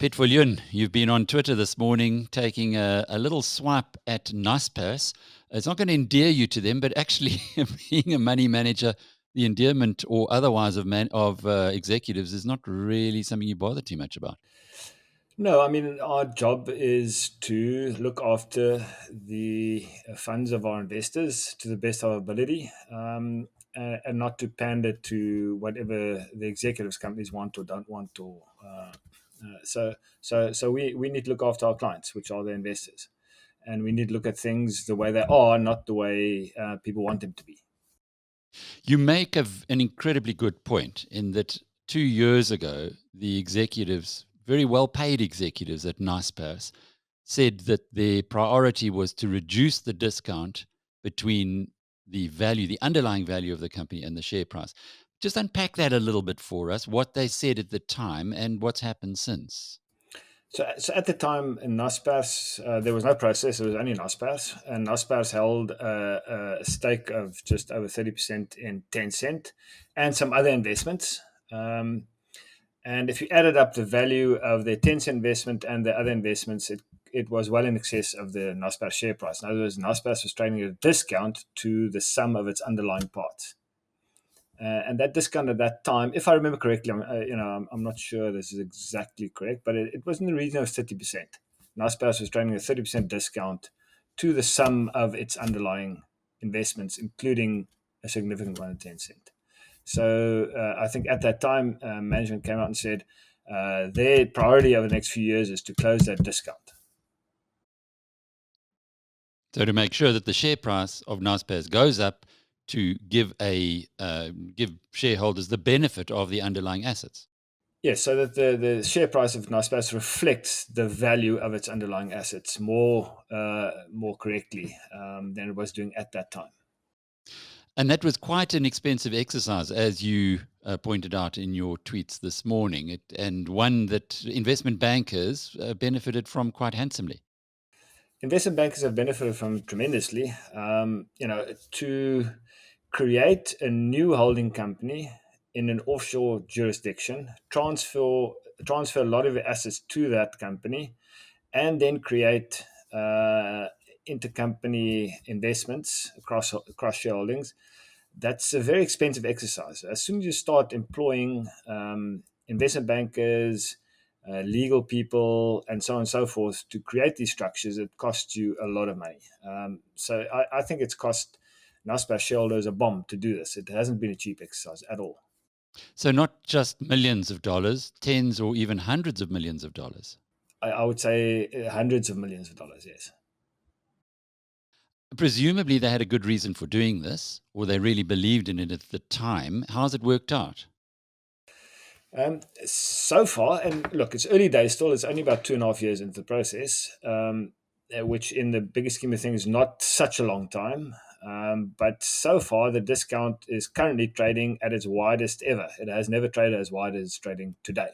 Piet Viljoen, you've been on Twitter this morning taking a little swipe at Naspers. It's not going to endear you to them, but actually, being a money manager, the endearment or otherwise of executives is not really something you bother too much about. No, I mean, our job is to look after the funds of our investors to the best of our ability, and not to pander to whatever the executives companies want or don't want. So we need to look after our clients, which are the investors, and we need to look at things the way they are, not the way people want them to be. You make an incredibly good point in that 2 years ago, the executives, very well paid executives at Naspers, said that their priority was to reduce the discount between the underlying value of the company and the share price. Just unpack that a little bit for us, what they said at the time and what's happened since. So at the time in Naspers, there was no process. It was only Naspers, and Naspers held a stake of just over 30% in Tencent and some other investments. And if you added up the value of the Tencent investment and the other investments, it was well in excess of the Naspers share price. In other words, Naspers was trading at a discount to the sum of its underlying parts. And that discount at that time, if I remember correctly, I'm not sure this is exactly correct, but it was in the region of 30%. Naspers was trading a 30% discount to the sum of its underlying investments, including a significant one in Tencent. So I think at that time, management came out and said their priority over the next few years is to close that discount. So to make sure that the share price of Naspers goes up to give shareholders the benefit of the underlying assets. Yes, so that the share price of Naspers reflects the value of its underlying assets more correctly than it was doing at that time. And that was quite an expensive exercise, as you pointed out in your tweets this morning, and one that investment bankers benefited from quite handsomely. Investment bankers have benefited from tremendously. To create a new holding company in an offshore jurisdiction, transfer a lot of the assets to that company, and then create intercompany investments across shareholdings. That's a very expensive exercise. As soon as you start employing investment bankers, legal people, and so on and so forth to create these structures, it costs you a lot of money. So I think it's cost Naspers shareholders a bomb to do this. It hasn't been a cheap exercise at all. So not just millions of dollars, tens or even hundreds of millions of dollars. I would say hundreds of millions of dollars, yes. Presumably they had a good reason for doing this, or they really believed in it at the time. How's it worked out? So far, and look, it's early days still. It's only about 2.5 years into the process, which in the bigger scheme of things, not such a long time. But so far, the discount is currently trading at its widest ever. It has never traded as wide as it's trading today.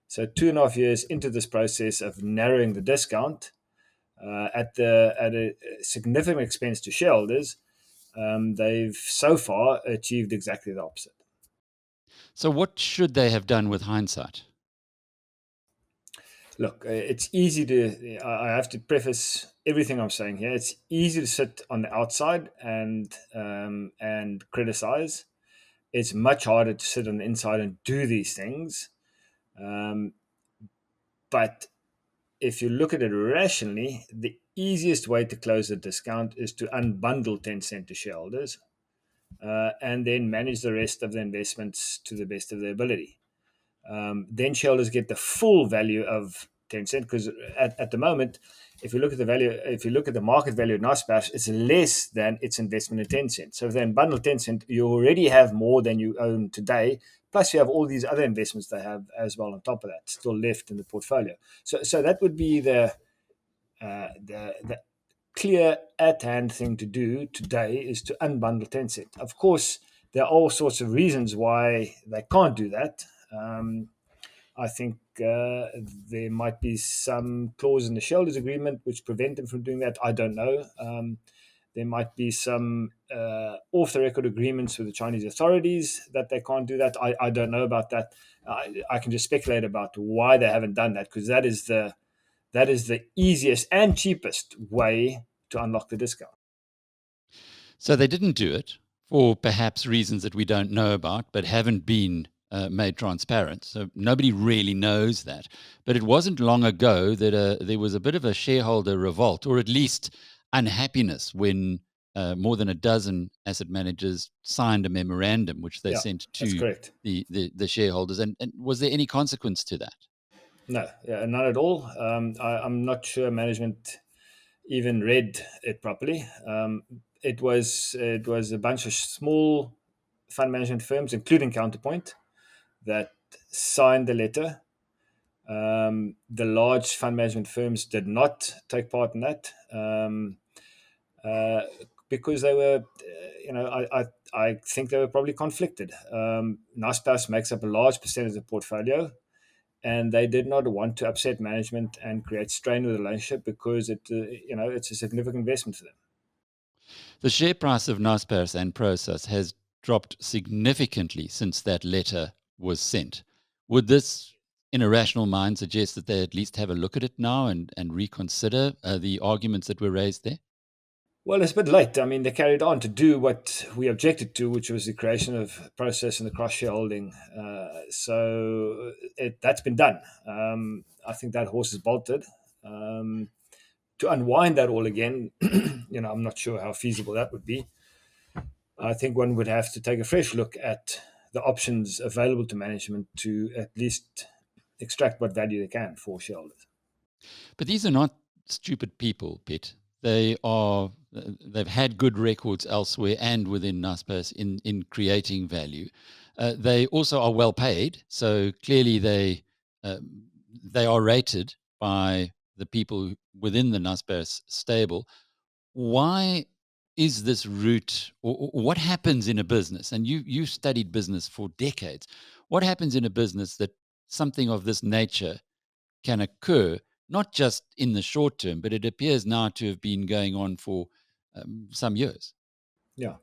So 2.5 years into this process of narrowing the discount at a significant expense to shareholders, they've so far achieved exactly the opposite. So what should they have done with hindsight? Look, it's easy to. I have to preface everything I'm saying here. It's easy to sit on the outside and criticize. It's much harder to sit on the inside and do these things. Um, but if you look at it rationally, the easiest way to close the discount is to unbundle Tencent to shareholders, and then manage the rest of the investments to the best of their ability. Then shareholders get the full value of Tencent because at the moment, if you look at the market value of Naspers, it's less than its investment in Tencent. So if they unbundle Tencent, you already have more than you own today. Plus, you have all these other investments they have as well on top of that still left in the portfolio. So that would be the clear at hand thing to do today is to unbundle Tencent. Of course, there are all sorts of reasons why they can't do that. I think there might be some clause in the shareholders agreement which prevent them from doing that. I don't know. There might be some off the record agreements with the Chinese authorities that they can't do that. I don't know about that. I can just speculate about why they haven't done that, because that is the easiest and cheapest way to unlock the discount. So they didn't do it for perhaps reasons that we don't know about, but haven't been made transparent. So nobody really knows that. But it wasn't long ago that there was a bit of a shareholder revolt, or at least unhappiness, when more than a dozen asset managers signed a memorandum which they Yeah, sent that's to correct. the shareholders. And was there any consequence to that? No, yeah, none at all. I'm not sure management even read it properly. It was a bunch of small fund management firms, including Counterpoint, that signed the letter. The large fund management firms did not take part in that, uh, because they were, I think they were probably conflicted. Naspers makes up a large percentage of the portfolio, and they did not want to upset management and create strain with the relationship, because it's a significant investment for them. The share price of Naspers and Prosus has dropped significantly since that letter was sent. Would this, in a rational mind, suggest that they at least have a look at it now and reconsider the arguments that were raised there? Well, it's a bit late. I mean, they carried on to do what we objected to, which was the creation of process and the cross shareholding. That's been done. I think that horse is bolted. Um, to unwind that all again, I'm not sure how feasible that would be. I think one would have to take a fresh look at the options available to management to at least extract what value they can for shareholders. But these are not stupid people, Piet. They are. They've had good records elsewhere and within Naspers in creating value. They also are well paid, so clearly uh, they are rated by the people within the Naspers stable. Why is this route, or what happens in a business? And you studied business for decades. What happens in a business that something of this nature can occur, not just in the short term, but it appears now to have been going on for some years. Yeah.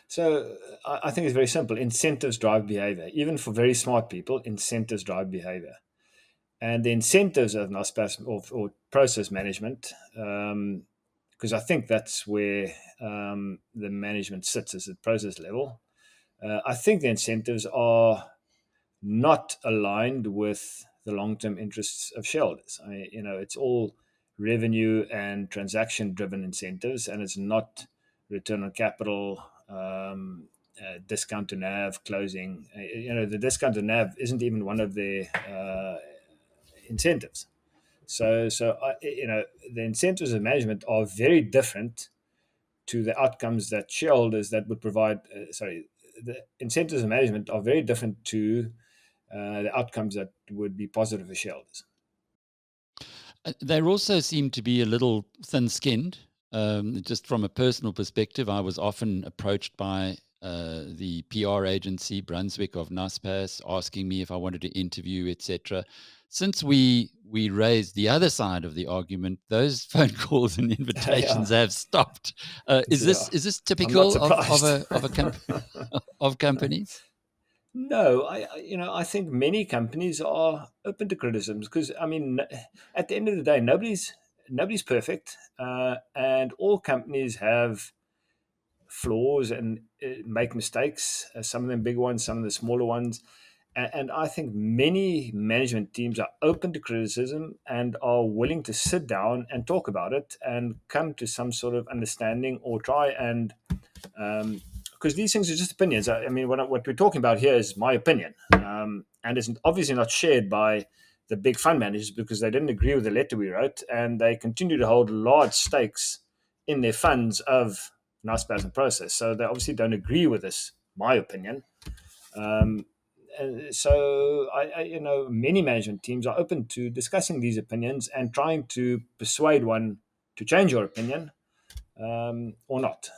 So I think it's very simple. Incentives drive behavior. Even for very smart people, incentives drive behavior. And the incentives of NASPAS, or process management, because I think that's where the management sits, is at process level. I think the incentives are not aligned with the long-term interests of shareholders. It's all revenue and transaction-driven incentives, and it's not return on capital, discount to NAV, closing. The discount to NAV isn't even one of the incentives. So the incentives of management are very different to the outcomes that shareholders that would provide. The incentives of management are very different to the outcomes that would be positive for shareholders. They also seem to be a little thin skinned. Just from a personal perspective, I was often approached by the PR agency, Brunswick of Naspers, asking me if I wanted to interview, etc. Since we raised the other side of the argument, those phone calls and Yeah, invitations have stopped. yeah. Is this I'm not typical surprised. of a of companies? No, I think many companies are open to criticisms, because I mean, at the end of the day, nobody's perfect, and all companies have flaws and make mistakes. Some of them big ones, some of the smaller ones. And I think many management teams are open to criticism and are willing to sit down and talk about it and come to some sort of understanding, or try and, because these things are just opinions. I mean, what we're talking about here is my opinion, and it's obviously not shared by the big fund managers, because they didn't agree with the letter we wrote, and they continue to hold large stakes in their funds of Naspers and Process. So they obviously don't agree with this, my opinion. Um, many management teams are open to discussing these opinions and trying to persuade one to change your opinion, or not.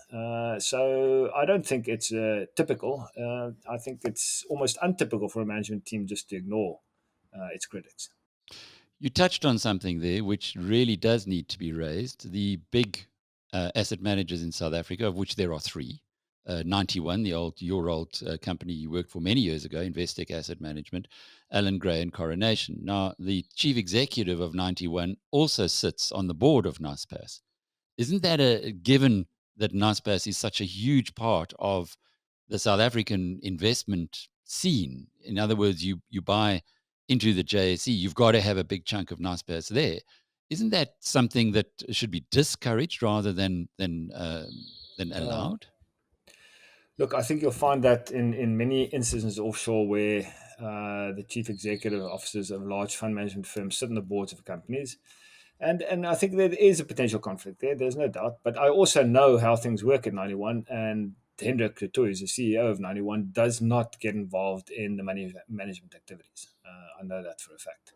So I don't think it's typical. I think it's almost untypical for a management team just to ignore its critics. You touched on something there which really does need to be raised. The big asset managers in South Africa, of which there are three, 91, your old company you worked for many years ago, Investec Asset Management, Alan Gray and Coronation. Now, the chief executive of 91 also sits on the board of Naspers. Isn't that a given that Naspers is such a huge part of the South African investment scene? In other words, you buy into the JSE, you've got to have a big chunk of Naspers there. Isn't that something that should be discouraged rather than Uh, allowed? Look, I think you'll find that in many instances offshore where the chief executive officers of large fund management firms sit on the boards of companies. And I think there is a potential conflict there. There's no doubt. But I also know how things work at 91. And Hendrik Kretoy, who's the CEO of 91, does not get involved in the money management activities. I know that for a fact.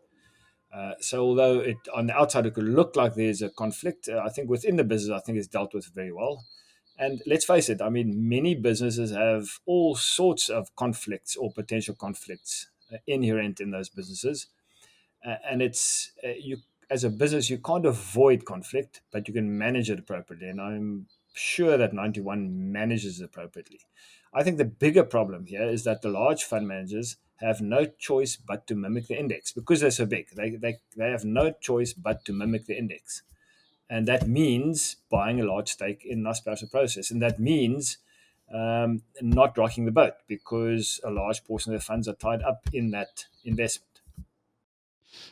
So although it on the outside it could look like there's a conflict, I think within the business, I think it's dealt with very well. And let's face it, I mean, many businesses have all sorts of conflicts or potential conflicts inherent in those businesses. And it's you as a business, you can't avoid conflict, but you can manage it appropriately. And I'm sure that 91 manages it appropriately. I think the bigger problem here is that the large fund managers have no choice but to mimic the index because they're so big. They have no choice but to mimic the index. And that means buying a large stake in Naspers process. And that means not rocking the boat because a large portion of their funds are tied up in that investment.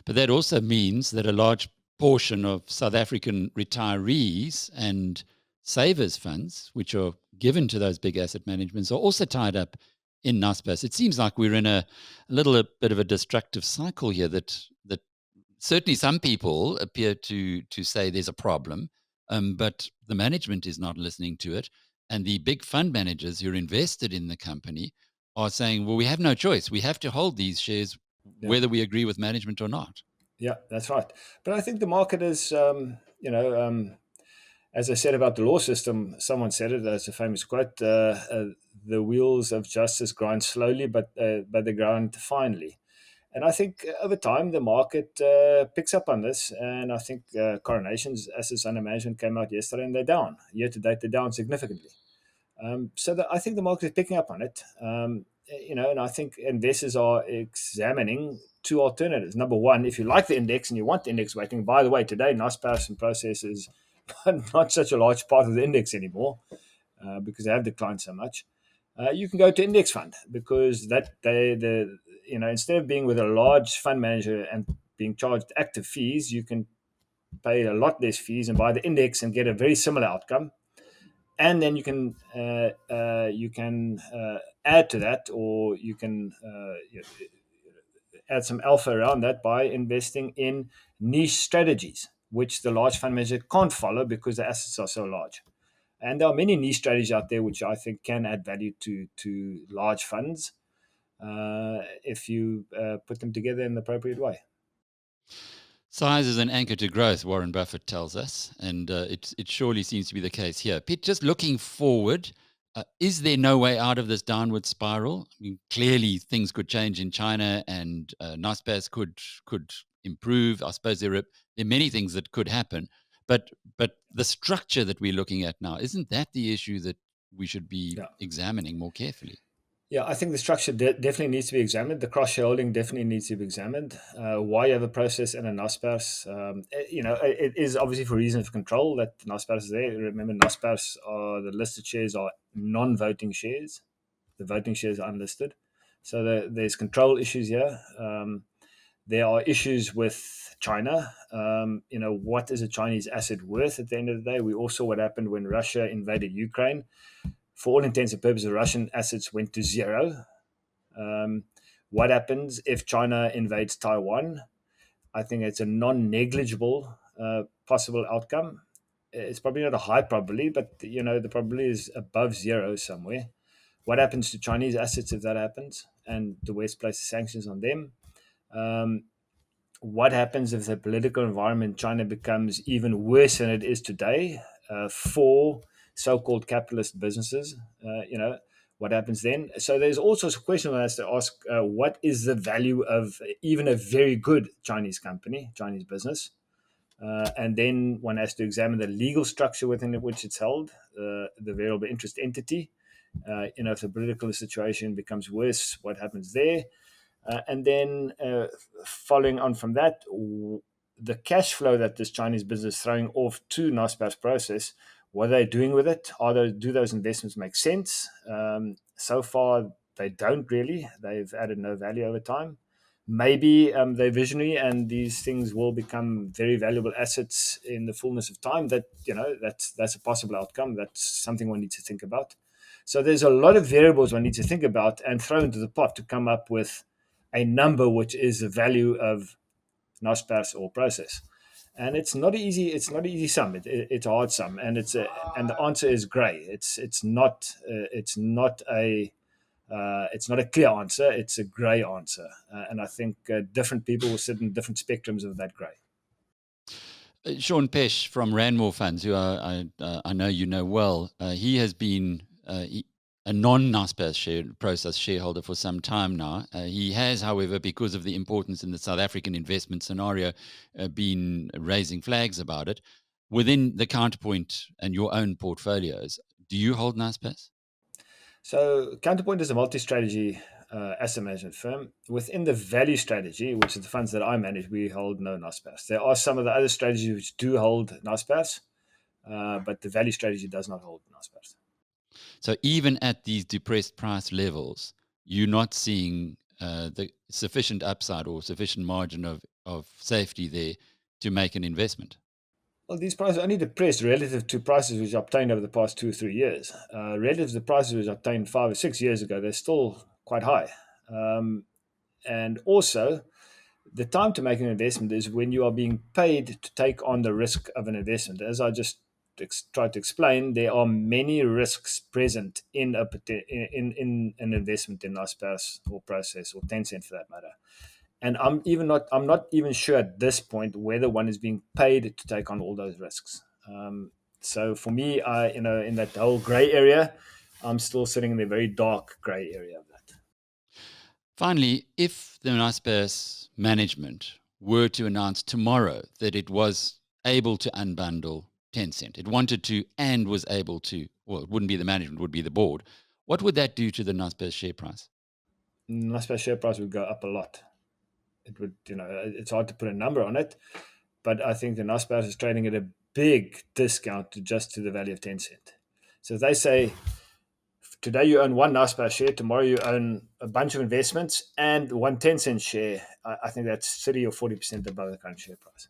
But that also means that a large portion of South African retirees and savers funds, which are given to those big asset managements, are also tied up in Naspers. It seems like we're in a little bit of a destructive cycle here that certainly some people appear to say there's a problem, but the management is not listening to it. And the big fund managers who are invested in the company are saying, well, we have no choice. We have to hold these shares Yeah. whether we agree with management or not. Yeah, that's right. But I think the market is, as I said about the law system, someone said it as a famous quote: "The wheels of justice grind slowly, but they grind finely." And I think over time the market picks up on this, and I think Coronation's assets under management came out yesterday, and they're down. Year to date, they're down significantly. I think the market is picking up on it. And I think investors are examining two alternatives. Number one, if you like the index and you want the index weighting, by the way, today Naspers and Process is not such a large part of the index anymore because they have declined so much. You can go to index fund because instead of being with a large fund manager and being charged active fees, you can pay a lot less fees and buy the index and get a very similar outcome, and then you can add to that, or you can add some alpha around that by investing in niche strategies, which the large fund manager can't follow because the assets are so large. And there are many niche strategies out there which I think can add value to large funds if you put them together in the appropriate way. Size is an anchor to growth, Warren Buffett tells us, and it surely seems to be the case here. Pete, just looking forward, is there no way out of this downward spiral? I mean, clearly things could change in China, and Naspers could improve. I suppose there are many things that could happen, but the structure that we're looking at now, isn't that the issue that we should be Yeah. examining more carefully? Yeah, I think the structure definitely needs to be examined. The cross shareholding definitely needs to be examined. Why you have a process and a Naspers? It is obviously for reasons of control that Naspers is there. Remember, Naspers are the listed shares are non-voting shares. The voting shares are unlisted. So there's control issues here. There are issues with China. What is a Chinese asset worth at the end of the day? We all saw what happened when Russia invaded Ukraine. For all intents and purposes, Russian assets went to zero. What happens if China invades Taiwan? I think it's a non-negligible possible outcome. It's probably not a high probability, but the probability is above zero somewhere. What happens to Chinese assets if that happens, and the West places sanctions on them? Um, what happens if the political environment in China becomes even worse than it is today for so-called capitalist businesses? What happens then? So there's all sorts of questions one has to ask. What is the value of even a very good Chinese company, Chinese business? And then one has to examine the legal structure within which it's held, the variable interest entity. If the political situation becomes worse, what happens there? And then following on from that, the cash flow that this Chinese business is throwing off to Naspers process, what are they doing with it? Do those investments make sense? So far, they don't really. They've added no value over time. Maybe they're visionary, and these things will become very valuable assets in the fullness of time. That's a possible outcome. That's something one needs to think about. So there's a lot of variables one needs to think about and throw into the pot to come up with a number which is the value of Naspers or process. And it's not easy. It's not an easy sum. It's a hard sum, and and the answer is grey. It's not a clear answer. It's a grey answer, and I think different people will sit in different spectrums of that grey. Sean Pesh from Ranmore Funds, who I know you know well, he has been a non-Naspers process shareholder for some time now. He has, however, because of the importance in the South African investment scenario, been raising flags about it. Within the Counterpoint and your own portfolios, do you hold Naspers? So Counterpoint is a multi-strategy asset management firm. Within the value strategy, which is the funds that I manage, we hold no Naspers. There are some of the other strategies which do hold Naspers, but the value strategy does not hold Naspers. So even at these depressed price levels, you're not seeing the sufficient upside or sufficient margin of safety there to make an investment. Well, these prices are only depressed relative to prices which obtained over the past 2 or 3 years. Relative to the prices which obtained 5 or 6 years ago, they're still quite high. And also, the time to make an investment is when you are being paid to take on the risk of an investment. As I just tried to explain, there are many risks present in in an investment in Naspers or Process or Tencent for that matter. And I'm not even sure at this point whether one is being paid to take on all those risks. So for me, in that whole gray area, I'm still sitting in the very dark gray area of that. Finally, if the Naspers management were to announce tomorrow that it was able to unbundle Tencent, it wanted to and was able to, well, it wouldn't be the management, it would be the board. What would that do to the Naspers share price? Naspers share price would go up a lot. It would, it's hard to put a number on it, but I think the Naspers is trading at a big discount to the value of Tencent. So if they say today you own one Naspers share, tomorrow you own a bunch of investments and one Tencent share, I think that's 30 or 40% above the current share price.